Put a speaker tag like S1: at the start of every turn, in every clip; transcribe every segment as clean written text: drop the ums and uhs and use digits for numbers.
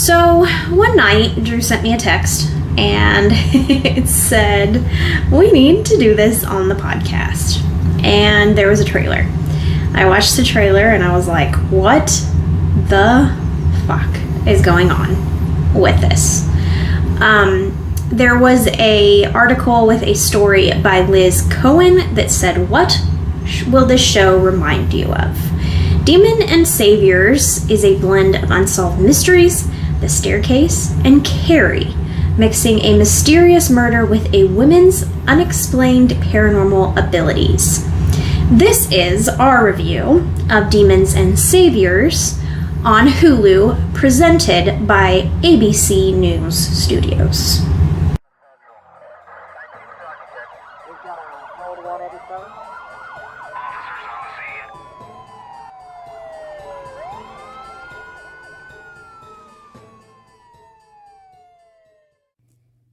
S1: So one night, Drew sent me a text, and it said, we need to do this on the podcast. And there was a trailer. I watched the trailer, and I was like, what the fuck is going on with this? There was a article with a story by Liz Cohen that said, what will this show remind you of? Demon and Saviors is a blend of unsolved mysteries, The Staircase, and Carrie, mixing a mysterious murder with a woman's unexplained paranormal abilities. This is our review of Demons and Saviors on Hulu, presented by ABC News Studios.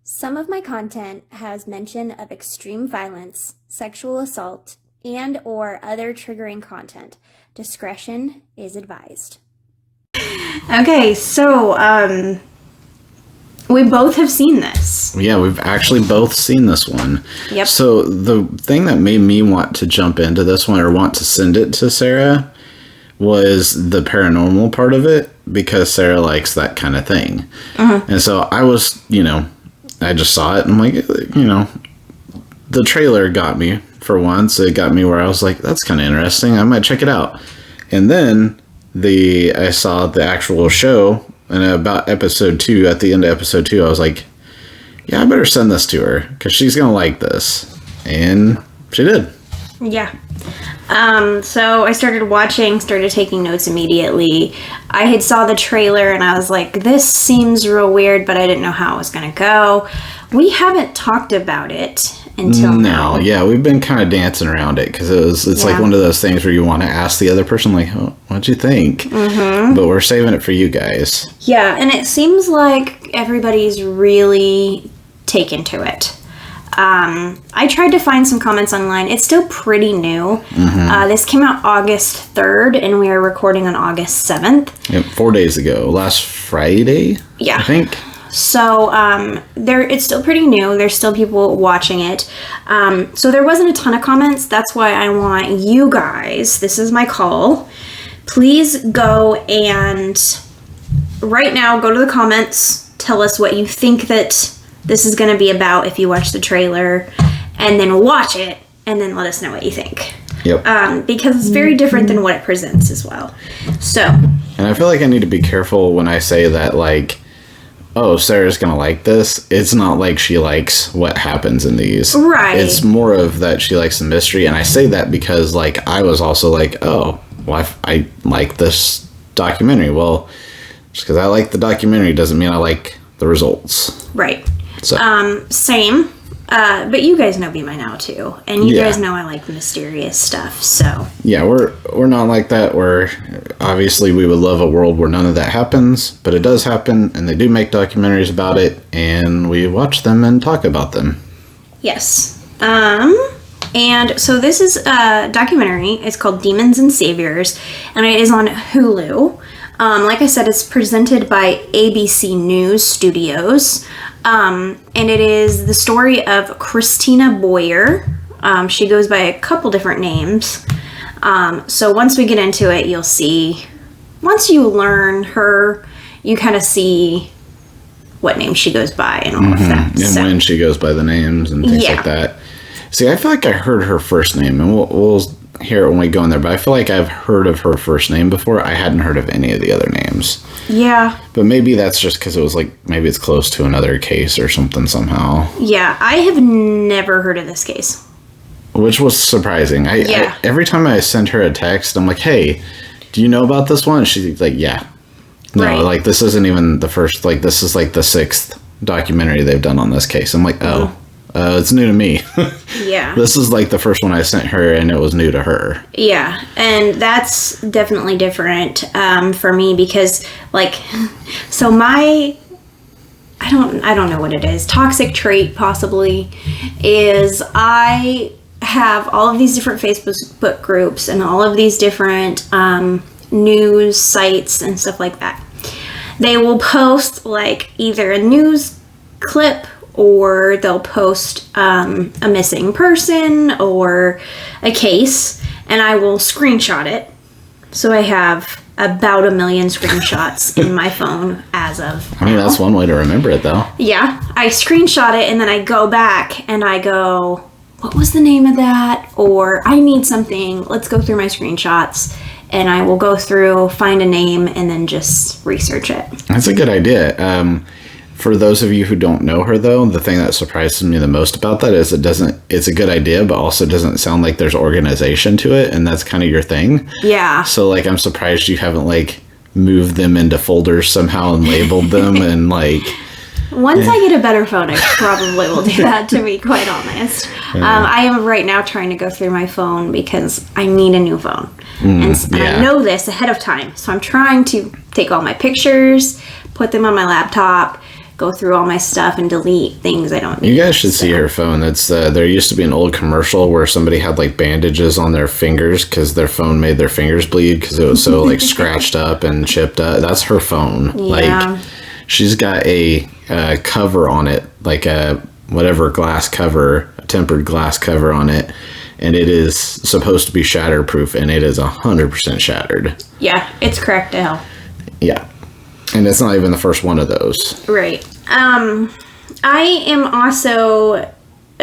S1: Some of my content has mention of extreme violence, sexual assault, and or other triggering content. Discretion is advised. Okay, so we both have seen this.
S2: Yeah, we've actually both seen this one.
S1: Yep.
S2: So the thing that made me want to jump into this one or want to send it to Sarah was the paranormal part of it, because Sarah likes that kind of thing. And so I was, I just saw it and I'm like, the trailer got me for once. It got me where I was like, that's kind of interesting. I might check it out. And then I saw the actual show, and about episode 2, at the end of episode 2, I was like, yeah, I better send this to her because she's going to like this. And she did.
S1: Yeah. So I started taking notes immediately. I had saw the trailer and I was like, this seems real weird, but I didn't know how it was going to go. We haven't talked about it until now.
S2: Yeah, we've been kind of dancing around it because it's like one of those things where you want to ask the other person, like, oh, what'd you think? Mm-hmm. But we're saving it for you guys.
S1: Yeah, and it seems like everybody's really taken to it. I tried to find some comments online. It's still pretty new. Mm-hmm. This came out August 3rd, and we are recording on August 7th.
S2: Yep, 4 days ago. Last Friday,
S1: yeah.
S2: I think.
S1: So, it's still pretty new. There's still people watching it. So there wasn't a ton of comments. That's why I want you guys, this is my call, please go and right now go to the comments, tell us what you think that this is going to be about if you watch the trailer, and then watch it, and then let us know what you think.
S2: Yep.
S1: Because it's very different than what it presents as well. So.
S2: And I feel like I need to be careful when I say that, like, oh, Sarah's going to like this. It's not like she likes what happens in these.
S1: Right.
S2: It's more of that she likes the mystery. And I say that because, like, I was also like, oh, well, I like this documentary. Well, just because I like the documentary doesn't mean I like the results.
S1: Right.
S2: So.
S1: Same. But you guys know me by now too, and you guys know I like mysterious stuff. So
S2: yeah, we're not like that. Obviously we would love a world where none of that happens, but it does happen, and they do make documentaries about it, and we watch them and talk about them.
S1: Yes. And so this is a documentary. It's called Demons and Saviors, and it is on Hulu. Like I said, it's presented by ABC News Studios. And it is the story of Christina Boyer. She goes by a couple different names. So once we get into it, you'll see, once you learn her, you kind of see what name she goes by and all of that.
S2: And when she goes by the names and things like that. See, I feel like I heard her first name, and we'll hear it when we go in there, but I feel like I've heard of her first name before. I hadn't heard of any of the other names.
S1: Yeah.
S2: But maybe that's just because it was like, maybe it's close to another case or something somehow.
S1: Yeah, I have never heard of this case.
S2: Which was surprising. I every time I sent her a text, I'm like, hey, do you know about this one? And she's like, yeah. No, like, this isn't even the first, like, this is like the 6th documentary they've done on this case. I'm like, oh. It's new to me.
S1: Yeah. This
S2: is like the first one I sent her, and it was new to her.
S1: Yeah, and that's definitely different for me because, like, so my, I don't know what it is, toxic trait possibly, is I have all of these different Facebook groups and all of these different news sites and stuff like that. They will post like either a news clip, or they'll post a missing person or a case, and I will screenshot it. So I have about 1 million screenshots in my phone as of
S2: I mean, that's one way to remember it, though.
S1: Yeah, I screenshot it, and then I go back and I go, what was the name of that? Or I need something. Let's go through my screenshots. And I will go through, find a name, and then just research it.
S2: That's a good idea. For those of you who don't know her, though, the thing that surprises me the most about that is it's a good idea, but also doesn't sound like there's organization to it, and that's kind of your thing.
S1: Yeah.
S2: So, like, I'm surprised you haven't, like, moved them into folders somehow and labeled them and, like...
S1: Once I get a better phone, I probably will do that, to be quite honest. I am right now trying to go through my phone because I need a new phone. And I know this ahead of time. So I'm trying to take all my pictures, put them on my laptop, go through all my stuff, and delete things I don't need.
S2: You guys should see her phone. That's there used to be an old commercial where somebody had, like, bandages on their fingers because their phone made their fingers bleed because it was so, like, scratched up and chipped up. That's her phone.
S1: Yeah.
S2: Like, she's got a cover on it, like a whatever glass cover, a tempered glass cover on it, and it is supposed to be shatterproof, and it is 100% shattered.
S1: Yeah, it's cracked to hell.
S2: Yeah, and it's not even the first one of those.
S1: Right. I am also...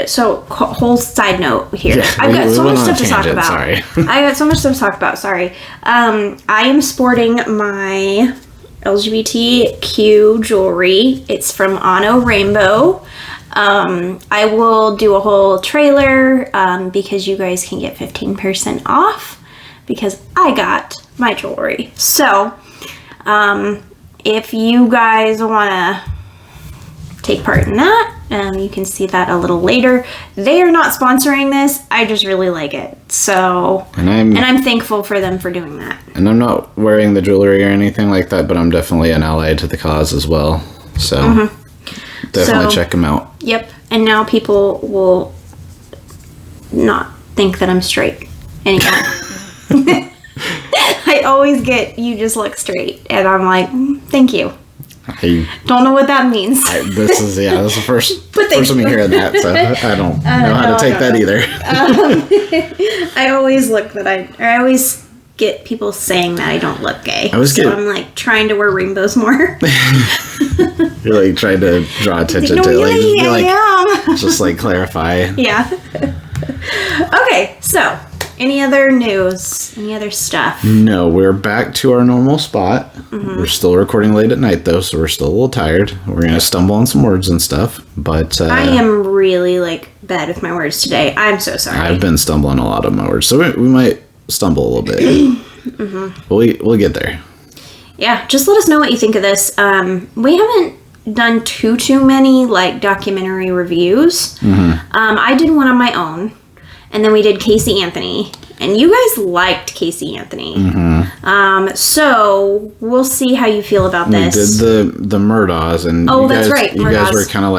S1: So, whole side note here.
S2: Yeah,
S1: I've got so much stuff to talk
S2: tangent,
S1: about.
S2: sorry.
S1: I got so much stuff to talk about, sorry. I am sporting my... LGBTQ jewelry. It's from Ono Rainbow. I will do a whole trailer because you guys can get 15% off because I got my jewelry. So, if you guys want to take part in that, you can see that a little later. They are not sponsoring this. I just really like it. So, and I'm thankful for them for doing that.
S2: And I'm not wearing the jewelry or anything like that, but I'm definitely an ally to the cause as well. So, definitely check them out.
S1: Yep. And now people will not think that I'm straight anymore. I always get, you just look straight. And I'm like, thank you. I don't know what that means.
S2: This is the first time you hear that, so I don't know how to take that either.
S1: I always look that I always get people saying that I don't look gay. I'm like trying to wear rainbows more.
S2: You're like trying to draw attention to it, just like clarify.
S1: Yeah. Okay, so any other news? Any other stuff?
S2: No, we're back to our normal spot. Mm-hmm. We're still recording late at night, though, so we're still a little tired. We're going to stumble on some words and stuff, but...
S1: I am really, bad with my words today. I'm so sorry.
S2: I've been stumbling a lot of my words, so we might stumble a little bit. Mm-hmm. We'll get there.
S1: Yeah, just let us know what you think of this. We haven't done too many, documentary reviews. Mm-hmm. I did one on my own. And then we did Casey Anthony. And you guys liked Casey Anthony. Mm-hmm. So we'll see how you feel about this.
S2: We did the Murdaws. And
S1: that's right.
S2: You guys were kind of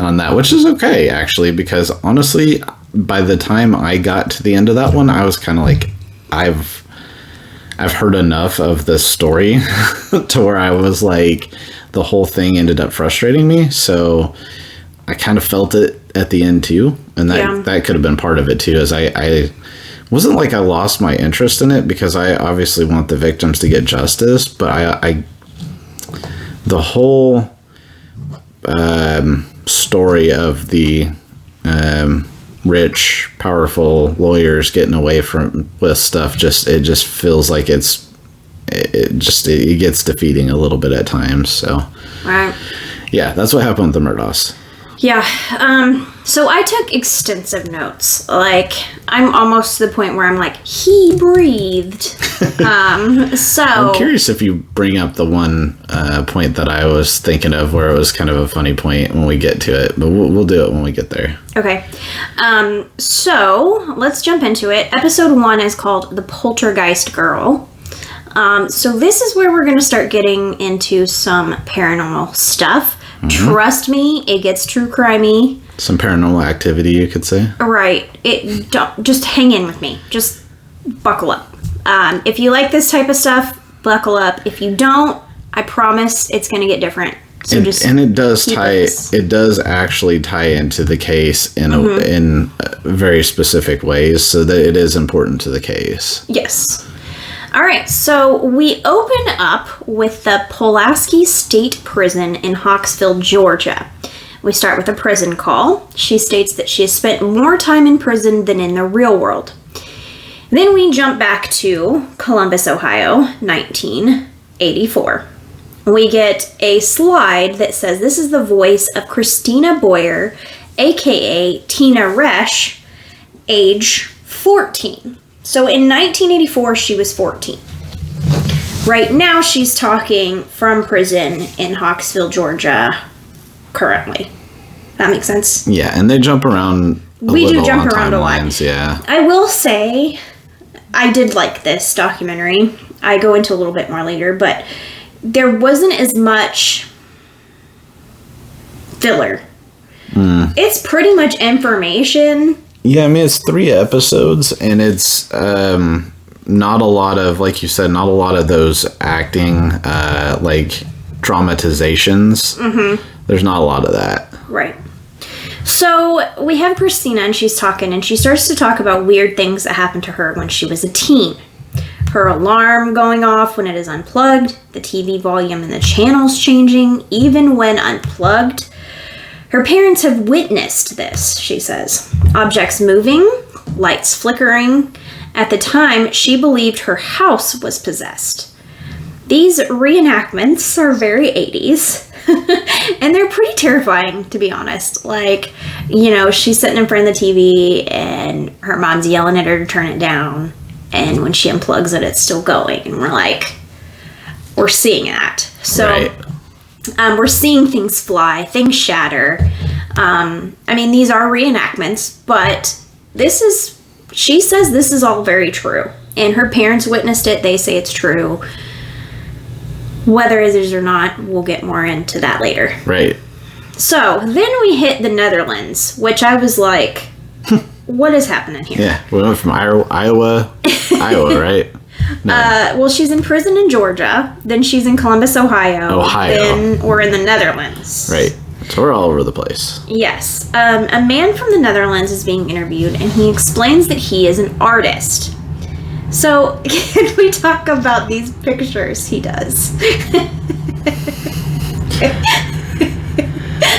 S2: on that. Which is okay, actually. Because honestly, by the time I got to the end of that one, I was kind of like, I've heard enough of this story to where I was like, the whole thing ended up frustrating me. So I kind of felt it at the end too, and that could have been part of it too. As I wasn't like I lost my interest in it because I obviously want the victims to get justice, but I the whole story of the rich, powerful lawyers getting away with stuff it just feels like it gets defeating a little bit at times. So
S1: right,
S2: yeah, that's what happened with the Murdaws.
S1: Yeah, so I took extensive notes. I'm almost to the point where I'm like, he breathed. So...
S2: I'm curious if you bring up the one point that I was thinking of where it was kind of a funny point when we get to it, but we'll do it when we get there.
S1: Okay. So, let's jump into it. Episode 1 is called The Poltergeist Girl. So this is where we're going to start getting into some paranormal stuff. Mm-hmm. Trust me, it gets true crimey.
S2: Some paranormal activity, you could say.
S1: Right. Just hang in with me. Just buckle up. If you like this type of stuff, buckle up. If you don't, I promise it's going to get different. So
S2: and it does actually tie into the case in very specific ways, so that it is important to the case.
S1: Yes. All right, so we open up with the Pulaski State Prison in Hawksville, Georgia. We start with a prison call. She states that she has spent more time in prison than in the real world. Then we jump back to Columbus, Ohio, 1984. We get a slide that says this is the voice of Christina Boyer, aka Tina Resch, age 14. So in 1984, she was 14. Right now, she's talking from prison in Hawksville, Georgia, currently. That makes sense?
S2: Yeah, and they jump around
S1: We do jump around a lot.
S2: Yeah.
S1: I will say, I did like this documentary. I go into a little bit more later, but there wasn't as much filler. It's pretty much information.
S2: Yeah, I mean, it's 3 episodes, and it's not a lot of, like you said, not a lot of those acting, like, dramatizations. There's not a lot of that.
S1: Right. So we have Christina, and she's talking, and she starts to talk about weird things that happened to her when she was a teen. Her alarm going off when it is unplugged, the TV volume and the channels changing, even when unplugged. Her parents have witnessed this, she says. Objects moving, lights flickering. At the time, she believed her house was possessed. These reenactments are very 80s. And they're pretty terrifying, to be honest. Like, you know, she's sitting in front of the TV and her mom's yelling at her to turn it down. And when she unplugs it, it's still going. And we're seeing that. So,
S2: right.
S1: We're seeing things fly, things shatter. I mean, these are reenactments, but she says this is all very true. And her parents witnessed it. They say it's true. Whether it is or not, we'll get more into that later.
S2: Right.
S1: So, then we hit the Netherlands, which I was like, what is happening here?
S2: Yeah, we went from Iowa, right? No.
S1: Well, she's in prison in Georgia, then she's in Columbus, Ohio. Then we're in the Netherlands.
S2: Right. So we're all over the place.
S1: Yes. A man from the Netherlands is being interviewed, and he explains that he is an artist. So, can we talk about these pictures he does?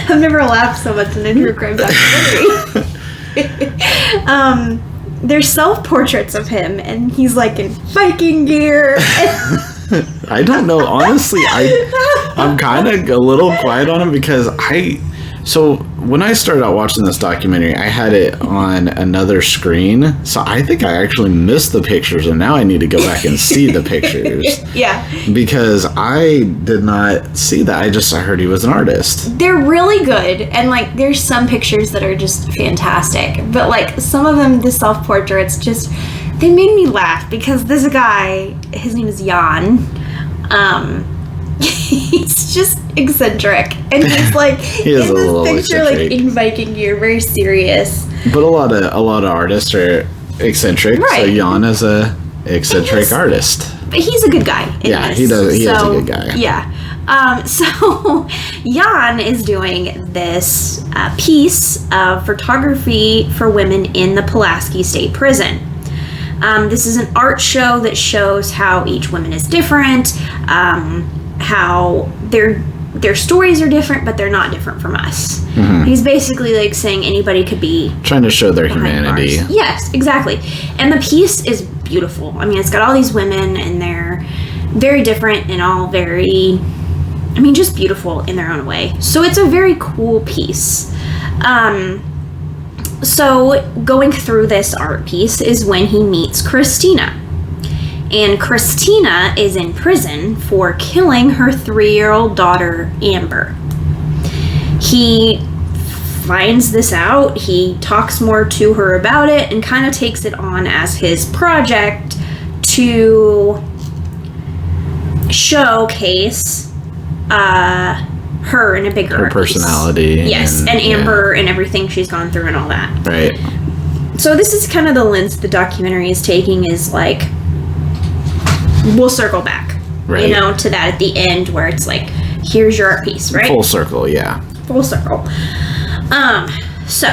S1: I've never laughed so much in a true crime documentary. There's self-portraits of him, and he's like in Viking gear.
S2: I don't know. Honestly, I'm kind of a little quiet on him because so when I started out watching this documentary, I had it on another screen. So I think I actually missed the pictures, and now I need to go back and see the pictures.
S1: Yeah. Because
S2: I did not see that. I heard he was an artist.
S1: They're really good, and like there's some pictures that are just fantastic. But like some of them, the self-portraits they made me laugh because this guy, his name is Jan. He's just eccentric, and he's like
S2: he is
S1: in this picture,
S2: eccentric.
S1: like in Viking gear, very serious.
S2: But a lot of artists are eccentric, right. So Jan is a eccentric artist.
S1: But he's a good guy.
S2: Yeah, he does. He is a good guy.
S1: Yeah. So Jan is doing this piece of photography for women in the Pulaski State Prison. This is an art show that shows how each woman is different, how their stories are different, but they're not different from us. Mm-hmm. He's basically like saying anybody could be
S2: trying to show their humanity.
S1: Bars. Yes, exactly. And the piece is beautiful. I mean, it's got all these women, and they're very different and all very, just beautiful in their own way. So it's a very cool piece. So going through this art piece is when he meets Christina. And Christina is in prison for killing her 3-year-old daughter, Amber. He finds this out. He talks more to her about it and kind of takes it on as his project to showcase her in a bigger
S2: her personality.
S1: Yes, and Amber and everything she's gone through and all that.
S2: Right.
S1: So this is kind of the lens the documentary is taking, is like, we'll circle back.
S2: Right.
S1: You know, to that at the end where it's like, here's your art piece, right?
S2: Full circle, yeah.
S1: Full circle. So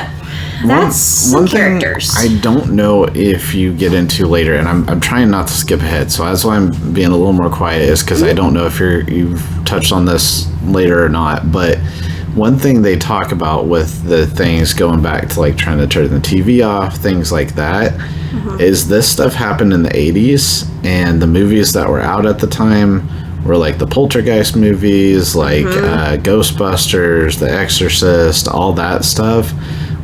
S1: that's some characters.
S2: I don't know if you get into later, and I'm trying not to skip ahead, so that's why I'm being a little more quiet, is because I don't know if you've touched on this later or not, but one thing they talk about with the things going back to like trying to turn the TV off, things like that, is this stuff happened in the 80s, and the movies that were out at the time were like the Poltergeist movies, like Ghostbusters, The Exorcist, all that stuff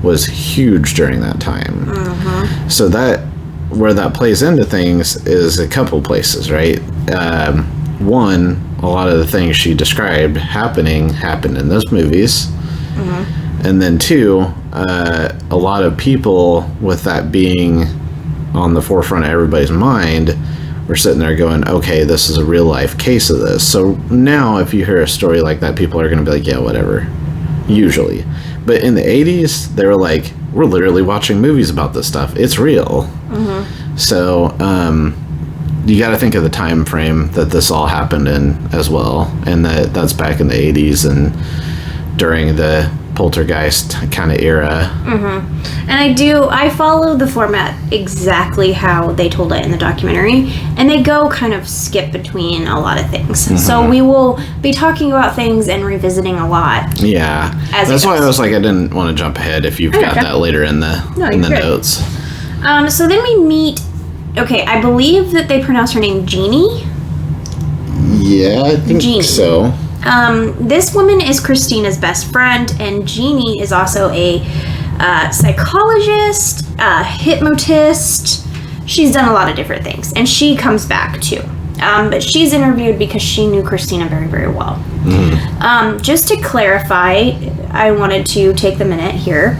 S2: was huge during that time. So that, where that plays into things is a couple places, right? One, a lot of the things she described happened in those movies. And then two, a lot of people, with that being on the forefront of everybody's mind, were sitting there going, okay, this is a real life case of this. So now if you hear a story like that, people are going to be like, yeah, whatever, usually. But in the 80s, they were like, we're literally watching movies about this stuff. It's real. So you got to think of the time frame that this all happened in as well. And that's back in the 80s and during the Poltergeist kind of era. And I follow the format exactly how they told it in the documentary, and they go kind of skip between a lot of things. So we will be talking about things and revisiting a lot. Yeah, that's why I was like, I didn't want to jump ahead if you've got that later in the notes.
S1: So then we meet. Okay, I believe that they pronounce her name Jeannie.
S2: Yeah, I think so.
S1: This woman is Christina's best friend, and Jeannie is also a psychologist, hypnotist. She's done a lot of different things, and she comes back too. But she's interviewed because she knew Christina very, very well. Just to clarify, I wanted to take the minute here.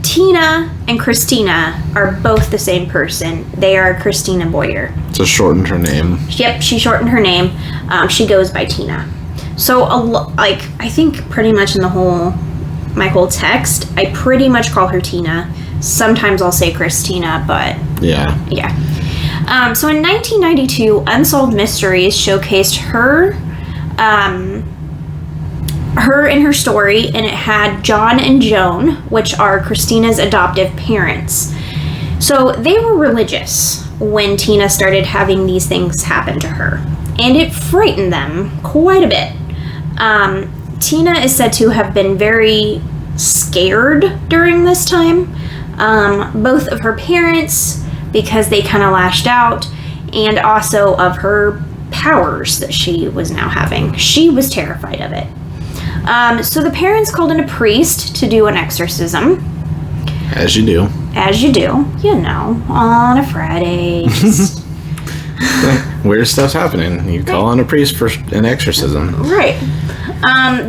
S1: Tina and Christina are both the same person. They are Christina Boyer.
S2: Just shortened her name.
S1: Yep, she shortened her name. She goes by Tina. So, I think pretty much in my whole text, I pretty much call her Tina. Sometimes I'll say Christina, but... Yeah. So in 1992, Unsolved Mysteries showcased her and her story, and it had John and Joan, which are Christina's adoptive parents. So they were religious when Tina started having these things happen to her, and it frightened them quite a bit. Tina is said to have been very scared during this time, both of her parents, because they kind of lashed out, and also of her powers that she was now having. She was terrified of it. So the parents called in a priest to do an exorcism.
S2: As you do.
S1: You know, on a Friday.
S2: Weird stuff's happening. You call on a priest for an exorcism.
S1: Right.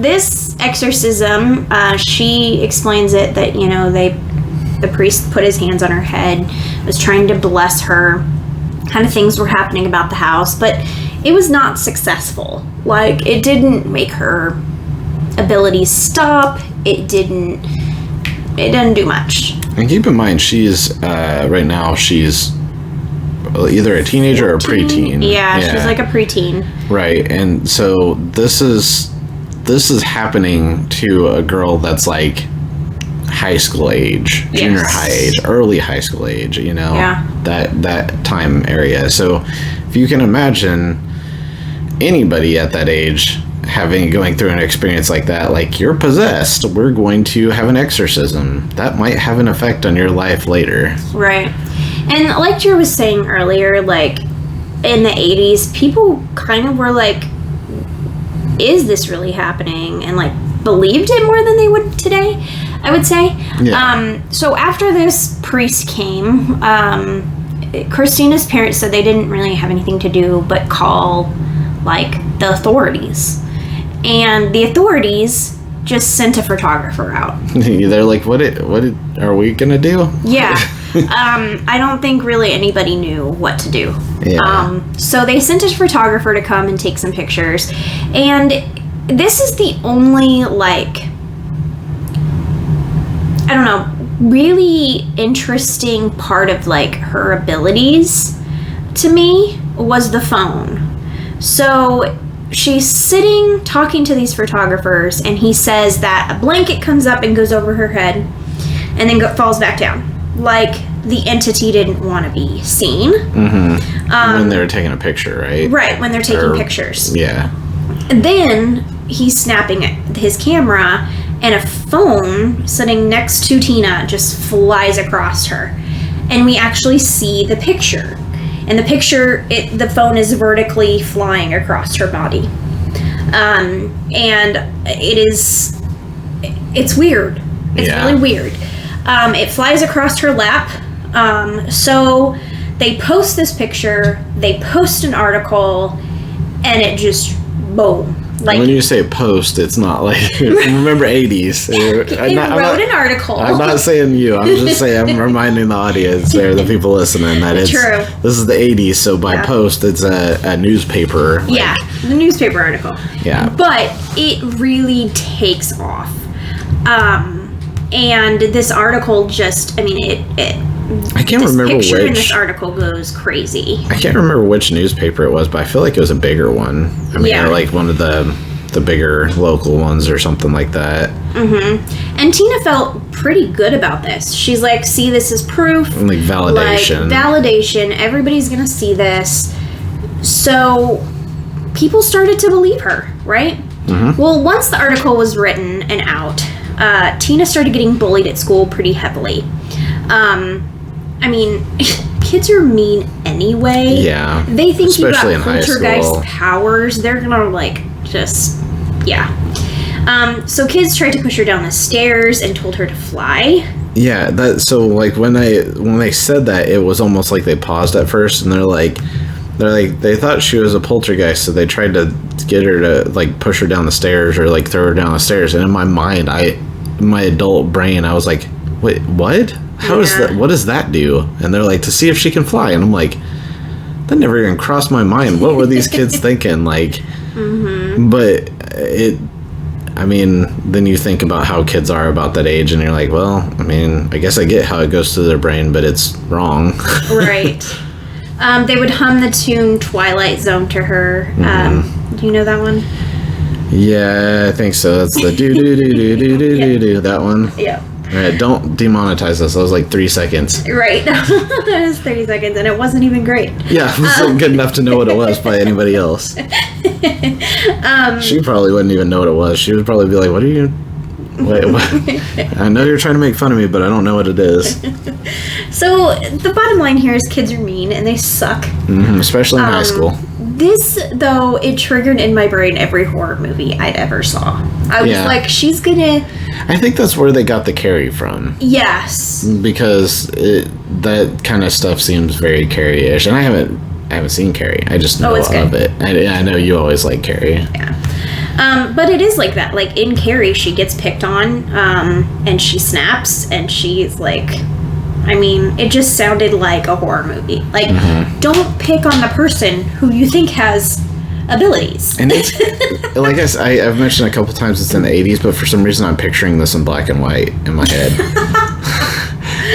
S1: This exorcism, she explains it that, you know, the priest put his hands on her head, was trying to bless her. Kind of things were happening about the house, but it was not successful. Like, it didn't make her abilities stop. It didn't do much.
S2: And keep in mind, she's right now she's either a teenager or a preteen.
S1: Yeah, she's like a preteen.
S2: Right, and so this is happening to a girl that's like high school age, junior high age, early high school age. You know, that time area. So if you can imagine anybody at that age going through an experience like that, like, you're possessed, we're going to have an exorcism, that might have an effect on your life later.
S1: Right. And like Drew was saying earlier, like, in the 80s, people kind of were like, is this really happening? And like, believed it more than they would today, I would say. Yeah. So after this priest came, Christina's parents said they didn't really have anything to do but call, like, the authorities. And the authorities just sent a photographer out.
S2: They're like, what are we gonna do?
S1: Yeah. I don't think really anybody knew what to do. Yeah. So they sent a photographer to come and take some pictures. And this is the only, like, I don't know, really interesting part of, like, her abilities to me was the phone. So she's sitting talking to these photographers, and he says that a blanket comes up and goes over her head and then falls back down. Like the entity didn't want to be seen.
S2: When they were taking a picture, right?
S1: Right, when they're taking pictures.
S2: Yeah.
S1: And then he's snapping at his camera, and a phone sitting next to Tina just flies across her. And we actually see the picture. And the picture, the phone is vertically flying across her body. And it's weird. It's really weird. It flies across her lap. So they post this picture, they post an article, and it just, boom. Like,
S2: when you say post, it's not like, remember 80s.
S1: wrote an article.
S2: I'm not saying you. I'm just saying, I'm reminding the audience there, the people listening, that it's
S1: true.
S2: This is the 80s, so by post, it's a newspaper.
S1: Yeah, the newspaper article.
S2: Yeah.
S1: But it really takes off. And this article just, I mean,
S2: I can't remember which.
S1: The picture in this article goes crazy.
S2: I can't remember which newspaper it was, but I feel like it was a bigger one. I mean, or like one of the bigger local ones or something like that.
S1: And Tina felt pretty good about this. She's like, see, this is proof.
S2: And like validation.
S1: Validation. Everybody's going to see this. So people started to believe her, right? Well, once the article was written and out, Tina started getting bullied at school pretty heavily. I mean, kids are mean anyway.
S2: Yeah.
S1: They think
S2: especially
S1: you got poltergeist powers. They're gonna so kids tried to push her down the stairs and told her to fly. Yeah,
S2: when they said that, it was almost like they paused at first, and they're like they thought she was a poltergeist, so they tried to get her to like push her down the stairs or like throw her down the stairs. And in my mind, my adult brain, I was like, wait, what? How is that? What does that do? And they're like, to see if she can fly. And I'm like, that never even crossed my mind. What were these kids thinking? Like, but I mean, then you think about how kids are about that age, and you're like, well, I mean, I guess I get how it goes through their brain, but it's wrong.
S1: Right. They would hum the tune Twilight Zone to her. Do you know that one?
S2: Yeah, I think so. That's the do that one.
S1: Yeah.
S2: All right, don't demonetize us. That was like 3 seconds.
S1: Right. That was 30 seconds, and it wasn't even great.
S2: Yeah, it wasn't good enough to know what it was by anybody else. She probably wouldn't even know what it was. She would probably be like, what are you... Wait, what? I know you're trying to make fun of me, but I don't know what it is.
S1: So, the bottom line here is kids are mean, and they suck.
S2: Especially in high school.
S1: This, though, it triggered in my brain every horror movie I'd ever saw. I was like, she's gonna...
S2: I think that's where they got the Carrie from.
S1: Yes.
S2: Because that kind of stuff seems very Carrie-ish. And I haven't seen Carrie. I just know of it. I know you always like Carrie.
S1: Yeah. But it is like that. Like, in Carrie, she gets picked on, and she snaps, and she's like... I mean, it just sounded like a horror movie. Like, don't pick on the person who you think has abilities.
S2: And it's, like I've mentioned a couple times, it's in the 80s, but for some reason I'm picturing this in black and white in my head.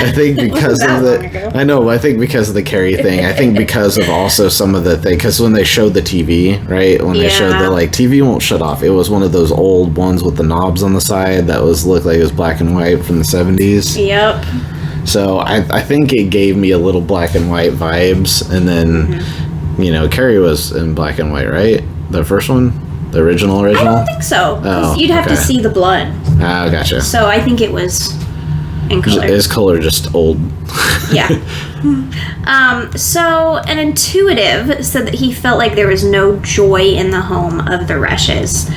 S2: I think because of I think because of the Carrie thing. I think because of also some of the thing, because when they showed the TV, right? When they showed the, like, TV won't shut off. It was one of those old ones with the knobs on the side that looked like it was black and white from the 70s.
S1: Yep.
S2: So I think it gave me a little black and white vibes, and then, Carrie was in black and white, right? The first one? The original?
S1: I don't think so. Because you'd have to see the blood.
S2: Oh, gotcha.
S1: So I think it was in color.
S2: Is color just old?
S1: Yeah. So an intuitive said that he felt like there was no joy in the home of the Reshes.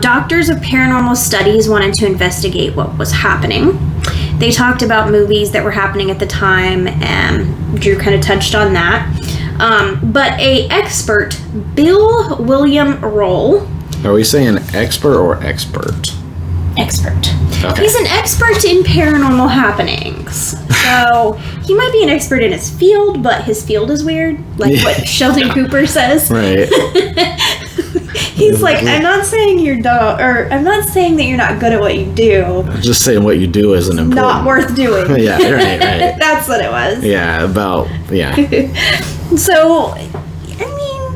S1: Doctors of paranormal studies wanted to investigate what was happening. They talked about movies that were happening at the time, and Drew kind of touched on that. But a expert, Bill William Roll.
S2: Are we saying expert or expert?
S1: Expert.
S2: Okay.
S1: He's an expert in paranormal happenings. So he might be an expert in his field, but his field is weird, like what Sheldon Cooper says.
S2: Right.
S1: He's like, I'm not saying you're dumb, or I'm not saying that you're not good at what you do.
S2: I'm just saying what you do isn't important.
S1: Not worth doing.
S2: Yeah, right.
S1: That's what it was.
S2: Yeah,
S1: So, I mean,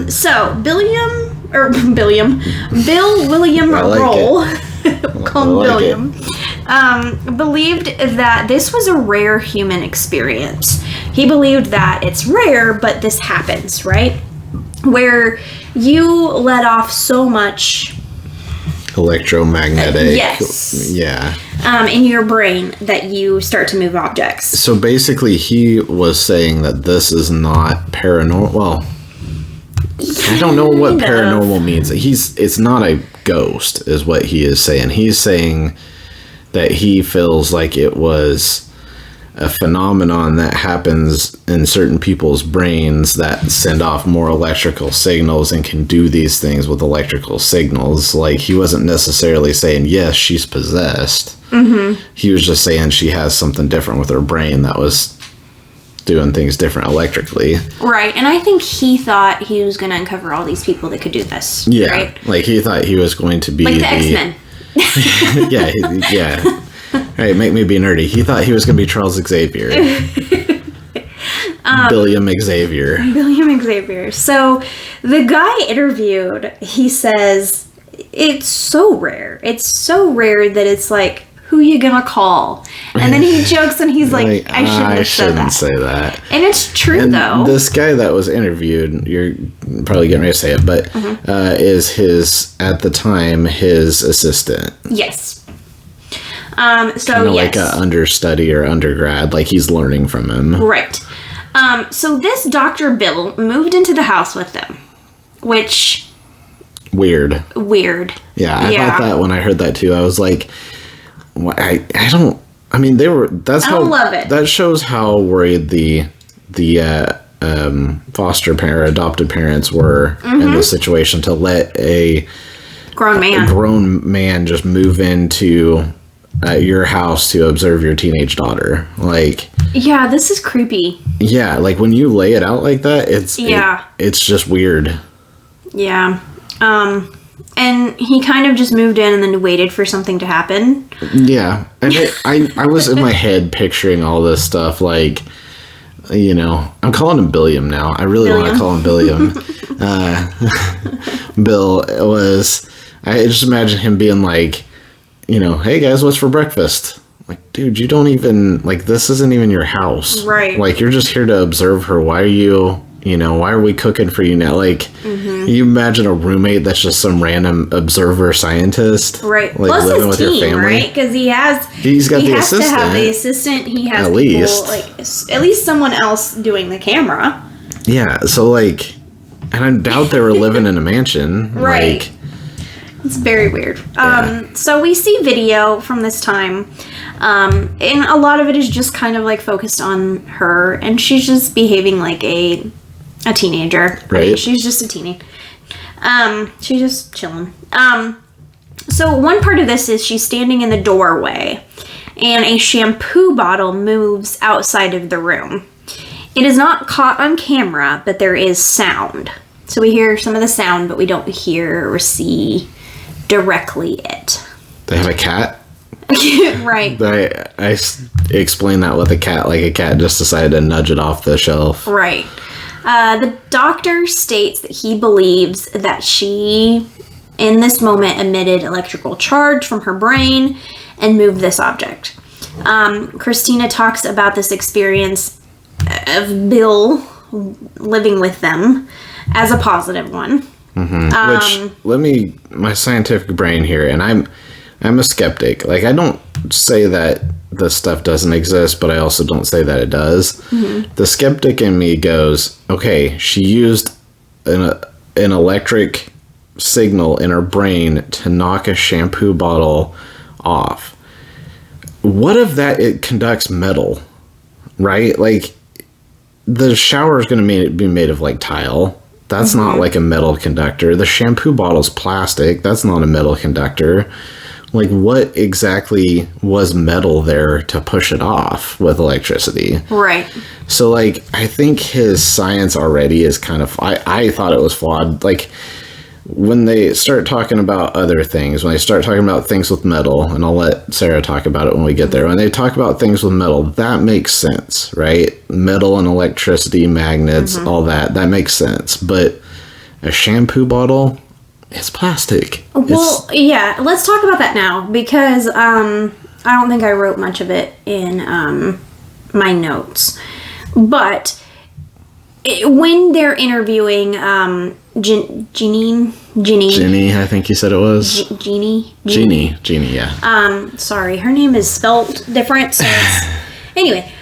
S1: So Bill William Roll, called Billiam, believed that this was a rare human experience. He believed that it's rare, but this happens, right? Where you let off so much
S2: electromagnetic,
S1: in your brain that you start to move objects.
S2: So basically, he was saying that this is not paranormal. Well, I don't know what paranormal means. It's not a ghost, is what he is saying. He's saying that he feels like it was a phenomenon that happens in certain people's brains that send off more electrical signals and can do these things with electrical signals. Like, he wasn't necessarily saying, yes, she's possessed. Mm-hmm. He was just saying she has something different with her brain that was doing things different electrically.
S1: Right, and I think he thought he was going to uncover all these people that could do this.
S2: Yeah,
S1: right?
S2: Like he thought he was going to be
S1: like the X-Men.
S2: yeah. Right, make me be nerdy. He thought he was going to be Charles Xavier. Billiam Xavier. So the guy interviewed, he says, it's so rare. It's so rare that it's like, who you gonna call? And then he jokes and he's like, I shouldn't say that. And it's true, though. This guy that was interviewed, you're probably getting ready to say it, but is at the time, his assistant.
S1: Yes.
S2: So like an understudy or undergrad, like he's learning from him.
S1: Right. So this Dr. Bill moved into the house with them, which... Weird.
S2: Yeah, I thought that when I heard that too. I was like, I don't... I mean, I don't love it. That shows how worried the foster parent, adopted parents were in this situation to let a grown man just move into... your house to observe your teenage daughter. Like,
S1: yeah, this is creepy.
S2: Yeah, like when you lay it out like that, it's just weird.
S1: Yeah. And he kind of just moved in and then waited for something to happen.
S2: Yeah. And I was in my head picturing all this stuff, like, you know, I'm calling him Billiam now. I really want to call him Billiam. Bill was, I just imagine him being like, you know, hey guys, what's for breakfast? Like, dude, you don't even, like, this isn't even your house.
S1: Right.
S2: Like, you're just here to observe her. Why are we cooking for you now? Like, you imagine a roommate that's just some random observer scientist.
S1: Right.
S2: Like,
S1: plus
S2: living
S1: his
S2: with
S1: team,
S2: your family.
S1: Right? Because he has to have the assistant. He has at least someone else doing the camera.
S2: Yeah, so, like, and I doubt they were living in a mansion.
S1: Right.
S2: Like,
S1: it's very weird. So we see video from this time, and a lot of it is just kind of like focused on her, and she's just behaving like a teenager.
S2: Right.
S1: I mean, she's just a teenie. She's just chilling. So one part of this is she's standing in the doorway, and a shampoo bottle moves outside of the room. It is not caught on camera, but there is sound. So we hear some of the sound, but we don't hear or see directly it.
S2: They have a cat?
S1: Right.
S2: I explained that with a cat, like a cat just decided to nudge it off the shelf.
S1: Right. The doctor states that he believes that she, in this moment, emitted electrical charge from her brain and moved this object. Christina talks about this experience of Bill living with them as a positive one. Which,
S2: my scientific brain here, and I'm a skeptic. Like, I don't say that this stuff doesn't exist, but I also don't say that it does. The skeptic in me goes, okay, she used an electric signal in her brain to knock a shampoo bottle off. What if that it conducts metal, right? Like, the shower is going to be made of, like, tile. That's not like a metal conductor. The shampoo bottle's plastic. That's not a metal conductor. Like, what exactly was metal there to push it off with electricity?
S1: Right.
S2: So, like, I think his science already is kind of... I thought it was flawed. Like, when they start talking about other things, when they start talking about things with metal, and I'll let Sarah talk about it when we get there. When they talk about things with metal, that makes sense, right? Metal and electricity, magnets, all that makes sense. But a shampoo bottle, it's plastic.
S1: Well, yeah, let's talk about that now, because I don't think I wrote much of it in my notes. But when they're interviewing Ginny,
S2: I think you said it was.
S1: Jeannie,
S2: yeah.
S1: Sorry, her name is spelt different, so anyway,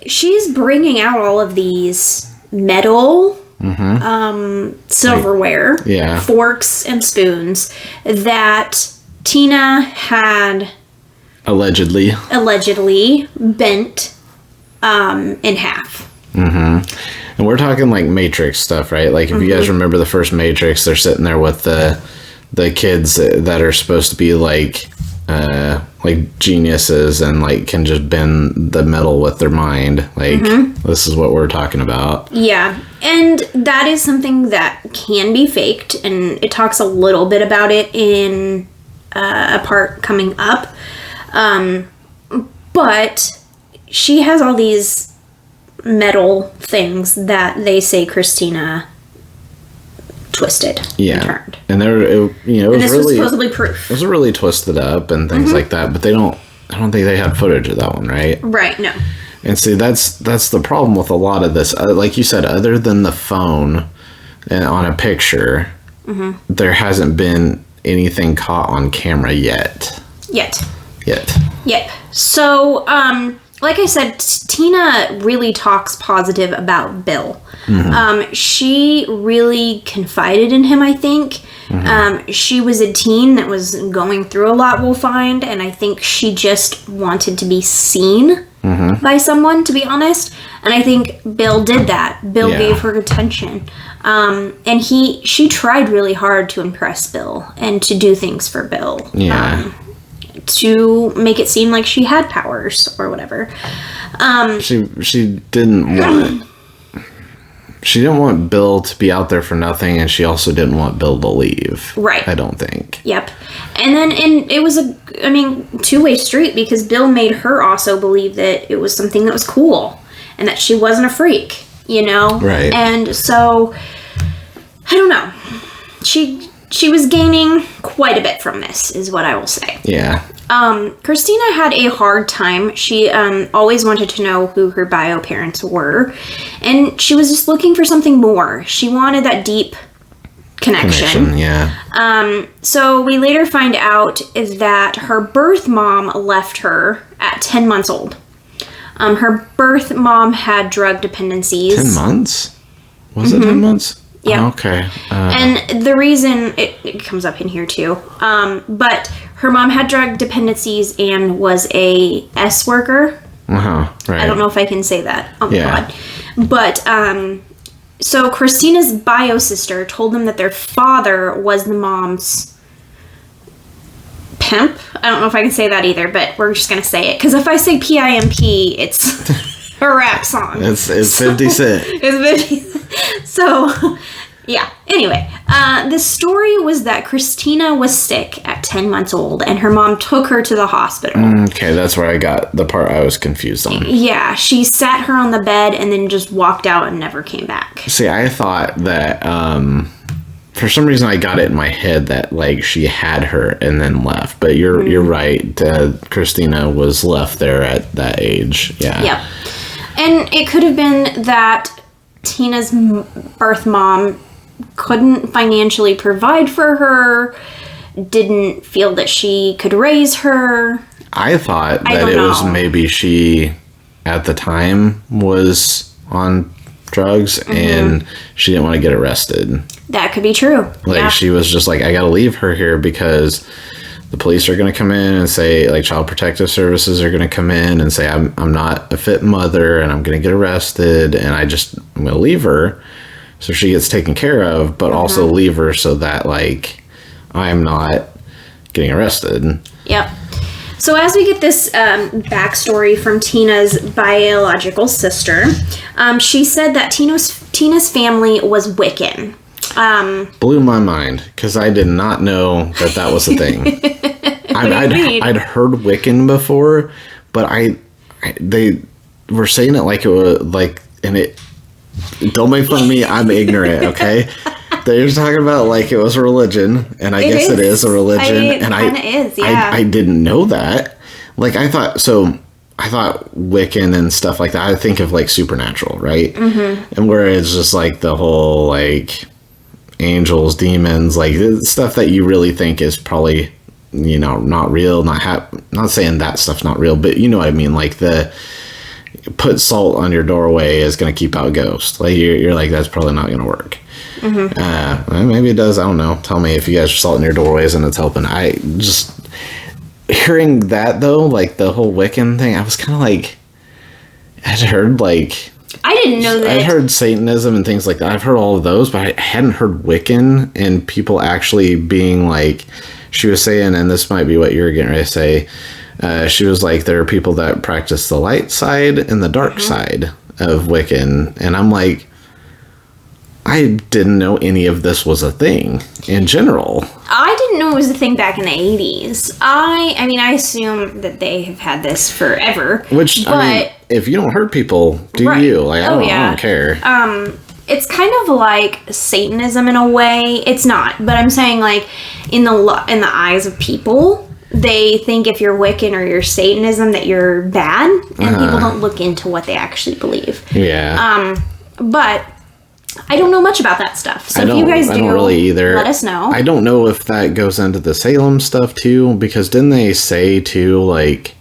S1: she's bringing out all of these metal silverware, forks and spoons that Tina had allegedly bent in half.
S2: And we're talking like Matrix stuff, right? Like if you guys remember the first Matrix, they're sitting there with the kids that are supposed to be like geniuses and like can just bend the metal with their mind. Like this is what we're talking about.
S1: Yeah, and that is something that can be faked, and it talks a little bit about it in a part coming up. But she has all these metal things that they say Christina twisted and turned.
S2: And it was
S1: this
S2: really,
S1: was supposedly proof.
S2: It was really twisted up and things like that, but I don't think they had footage of that one, right?
S1: Right, no.
S2: And see, that's the problem with a lot of this. Like you said, other than the phone and on a picture, there hasn't been anything caught on camera yet. Yep.
S1: So, like I said, Tina really talks positive about Bill. She really confided in him, I think. She was a teen that was going through a lot, we'll find, and I think she just wanted to be seen by someone, to be honest. And I think Bill did that. Bill gave her attention. And she tried really hard to impress Bill and to do things for Bill. To make it seem like she had powers or whatever.
S2: She didn't want Bill to be out there for nothing, and she also didn't want Bill to leave.
S1: Right.
S2: I don't think.
S1: Yep. And it was two-way street, because Bill made her also believe that it was something that was cool and that she wasn't a freak, Right. And so, I don't know. She was gaining quite a bit from this, is what I will say.
S2: Yeah.
S1: Christina had a hard time. She always wanted to know who her bio parents were, and she was just looking for something more. She wanted that deep connection. So we later find out is that her birth mom left her at 10 months old. Her birth mom had drug dependencies.
S2: 10 months? Was it 10 months?
S1: Yeah.
S2: Okay.
S1: And the reason it comes up in here too, but her mom had drug dependencies and was a S worker.
S2: Right.
S1: I don't know if I can say that on the pod. But so Christina's bio sister told them that their father was the mom's pimp. I don't know if I can say that either, but we're just gonna say it, because if I say PIMP, it's a rap song.
S2: It's 50 Cent.
S1: It's 50 Cent. So, yeah. Anyway, the story was that Christina was sick at 10 months old, and her mom took her to the hospital.
S2: Okay, that's where I got the part I was confused on.
S1: Yeah, she sat her on the bed and then just walked out and never came back.
S2: See, I thought that, for some reason I got it in my head that, like, she had her and then left. But you're right. Christina was left there at that age. Yeah.
S1: Yep. And it could have been that Tina's birth mom couldn't financially provide for her, didn't feel that she could raise her.
S2: I thought that it was maybe she, at the time, was on drugs and she didn't want to get arrested.
S1: That could be true.
S2: Like, she was just like, I gotta leave her here because the police are going to come in and say, like, Child Protective Services are going to come in and say, I'm not a fit mother and I'm going to get arrested, and I'm going to leave her so she gets taken care of, but also leave her so that, like, I'm not getting arrested.
S1: Yep. So as we get this backstory from Tina's biological sister, she said that Tina's family was Wiccan.
S2: Blew my mind, because I did not know that was a thing. I'd heard Wiccan before, but they were saying it like it was like, and it. Don't make fun of me. I'm ignorant, okay? They're talking about like it was a religion, and I guess it is a religion.
S1: It kind of is, yeah.
S2: I didn't know that. Like, I thought Wiccan and stuff like that, I think of like supernatural, right? Mm-hmm. And where it's just like the whole like angels, demons, like stuff that you really think is probably, not real, not saying that stuff's not real, but you know what I mean, like the put salt on your doorway is going to keep out ghosts. Like you're like, that's probably not going to work. Mm-hmm. Maybe it does. I don't know. Tell me if you guys are salting your doorways and it's helping. I just hearing that though, like the whole Wiccan thing, I was kind of like, I'd heard like,
S1: I didn't know that.
S2: I'd heard Satanism and things like that. I've heard all of those, but I hadn't heard Wiccan and people actually being like, she was saying, and this might be what you're getting ready to say. She was like, there are people that practice the light side and the dark side of Wiccan. And I'm like, I didn't know any of this was a thing in general.
S1: I didn't know it was a thing back in the 80s. I mean, I assume that they have had this forever.
S2: Which, I mean, if you don't hurt people, do you? Like, I don't care.
S1: It's kind of like Satanism in a way. It's not, but I'm saying like in the eyes of people, they think if you're Wiccan or you're Satanism that you're bad, and people don't look into what they actually believe.
S2: Yeah.
S1: But I don't know much about that stuff. So if you guys do,
S2: I don't really either.
S1: Let us know.
S2: I don't know if that goes into the Salem stuff too, because didn't they say too, like,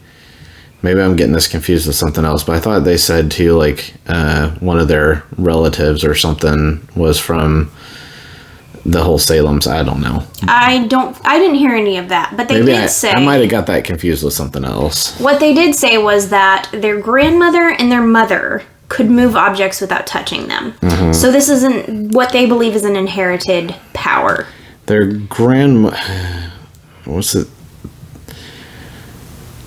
S2: maybe I'm getting this confused with something else, but I thought they said too, like, one of their relatives or something was from the whole Salem's. I don't know. I
S1: didn't hear any of that, but they did say. I
S2: might have got that confused with something else.
S1: What they did say was that their grandmother and their mother could move objects without touching them. Mm-hmm. So this isn't what they believe is an inherited power.
S2: Their grandma... What's it?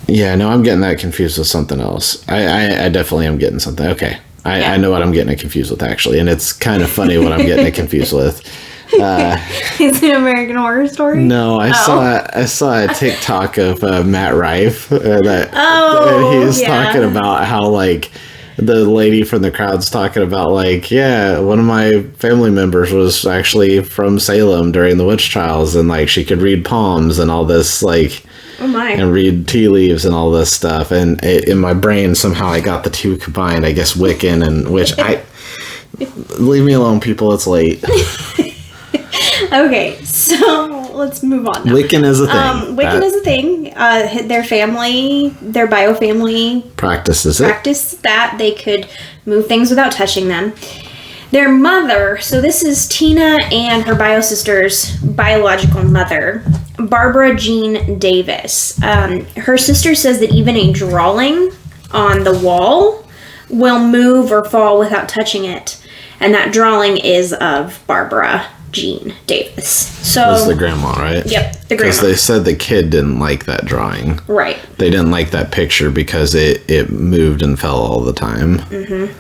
S2: Yeah, no, I'm getting that confused with something else. I definitely am getting something. Okay. I know what I'm getting it confused with, actually. And it's kind of funny what I'm getting it confused with.
S1: Is it American Horror Story?
S2: No, I saw a TikTok of Matt Rife that he's talking about how, like, the lady from the crowd's talking about, like, yeah, one of my family members was actually from Salem during the witch trials, and like she could read palms and all this, like,
S1: oh my,
S2: and read tea leaves and all this stuff. And in my brain somehow I got the two combined, I guess Wiccan and witch. Leave me alone, people, it's late.
S1: Okay, so let's move on now.
S2: Wiccan is a thing.
S1: Wiccan is a thing. Their family, their bio family practice that. They could move things without touching them. Their mother, so this is Tina and her bio sister's biological mother, Barbara Jean Davis. Her sister says that even a drawing on the wall will move or fall without touching it. And that drawing is of Barbara Jean Davis. So
S2: that's the grandma, right?
S1: Yep, the grandma.
S2: Because they said the kid didn't like that drawing.
S1: Right.
S2: They didn't like that picture because it moved and fell all the time.
S1: Mm-hmm.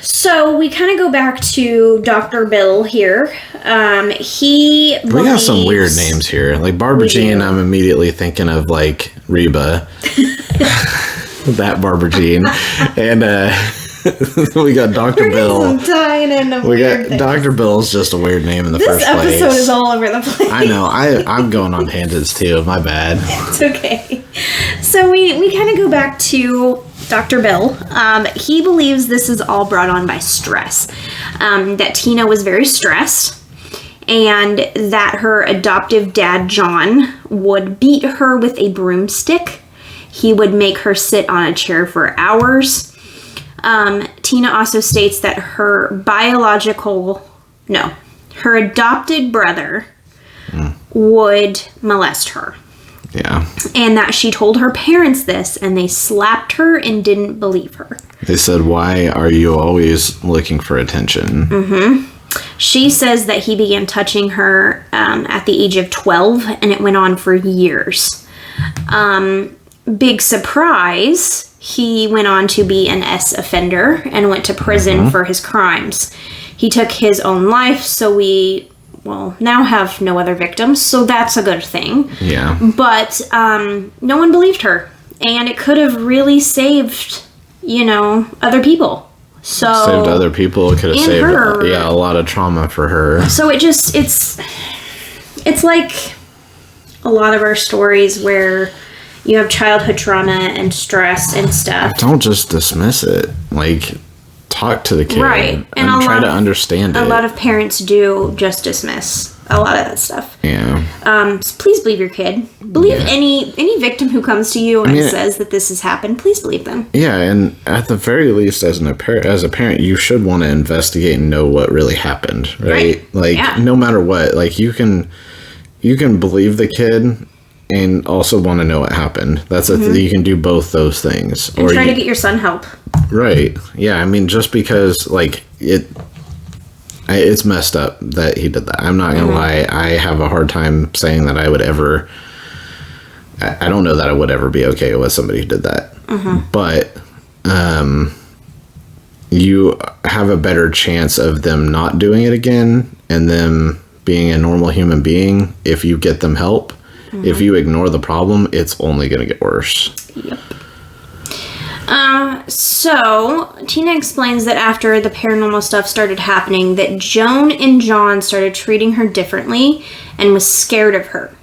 S1: So we kind of go back to Dr. Bill here. We
S2: got some weird names here. Like Barbara Jean, I'm immediately thinking of like Reba. That Barbara Jean. And we got Dr. Bill. Dr. Bill's just a weird name in the first place.
S1: This episode is all over the place.
S2: I know. I'm going on tangents too. My bad.
S1: It's okay. So we kind of go back to Dr. Bill. He believes this is all brought on by stress. That Tina was very stressed. And that her adoptive dad, John, would beat her with a broomstick. He would make her sit on a chair for hours. Tina also states that her adopted brother would molest her.
S2: Yeah.
S1: And that she told her parents this, and they slapped her and didn't believe her.
S2: They said, "Why are you always looking for attention?"
S1: Mm-hmm. She says that he began touching her at the age of 12, and it went on for years. Big surprise, he went on to be an S offender and went to prison for his crimes. He took his own life, so we now have no other victims, so that's a good thing.
S2: Yeah.
S1: But no one believed her, and it could have really saved, other people. So
S2: saved other people. It could have saved
S1: her.
S2: a lot of trauma for her.
S1: So it's like a lot of our stories where you have childhood trauma and stress and stuff.
S2: Don't just dismiss it. Like, talk to the kid.
S1: Right.
S2: And try to understand it.
S1: A lot of parents do just dismiss a lot of that stuff.
S2: Yeah.
S1: So please believe your kid. Believe any victim who comes to you and says that this has happened. Please believe them.
S2: Yeah, and at the very least, as a parent, you should want to investigate and know what really happened, right? Like, no matter what, like you can believe the kid and also want to know what happened. That's you can do both those things.
S1: And try to get your son help.
S2: Right. Yeah. I mean, just because like it's messed up that he did that. I'm not gonna lie. I have a hard time saying that I would ever. I don't know that I would ever be okay with somebody who did that. But you have a better chance of them not doing it again and them being a normal human being if you get them help. If you ignore the problem, it's only going to get worse.
S1: Yep. So Tina explains that after the paranormal stuff started happening, that Joan and John started treating her differently and was scared of her.